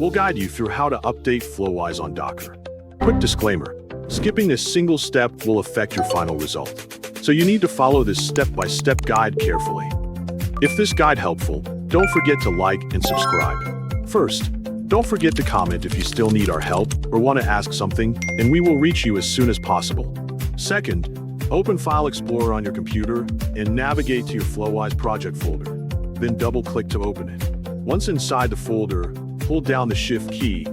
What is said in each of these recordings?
We'll guide you through how to update Flowise on Docker. Quick disclaimer, skipping a single step will affect your final result. So you need to follow this step-by-step guide carefully. If this guide helpful, don't forget to like and subscribe. First, don't forget to comment if you still need our help or want to ask something, and we will reach you as soon as possible. Second, open File Explorer on your computer and navigate to your Flowise project folder. Then double-click to open it. Once inside the folder, hold down the Shift key,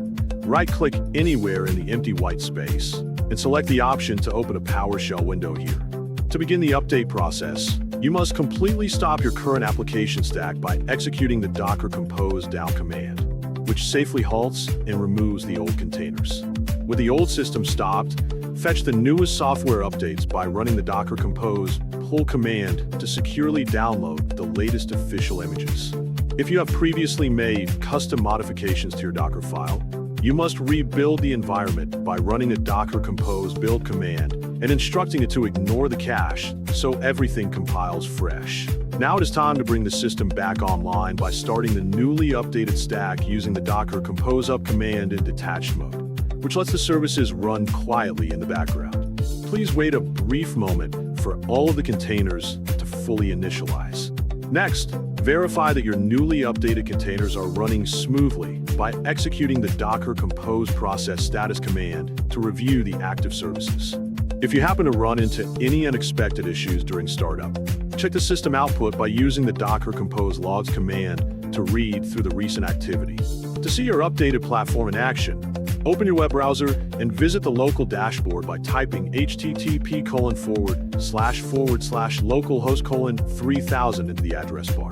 right-click anywhere in the empty white space, and select the option to open a PowerShell window here. To begin the update process, you must completely stop your current application stack by executing the docker compose down command, which safely halts and removes the old containers. With the old system stopped, fetch the newest software updates by running the docker compose pull command to securely download the latest official images. If you have previously made custom modifications to your Docker file, you must rebuild the environment by running the docker compose build command and instructing it to ignore the cache so everything compiles fresh. Now it is time to bring the system back online by starting the newly updated stack using the docker compose up command in detached mode, which lets the services run quietly in the background. Please wait a brief moment for all of the containers to fully initialize. Next, verify that your newly updated containers are running smoothly by executing the docker compose process status command to review the active services. If you happen to run into any unexpected issues during startup, check the system output by using the docker compose logs command to read through the recent activity. To see your updated platform in action, open your web browser and visit the local dashboard by typing http://localhost:3000 into the address bar.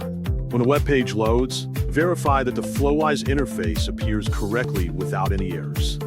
When a web page loads, verify that the Flowise interface appears correctly without any errors.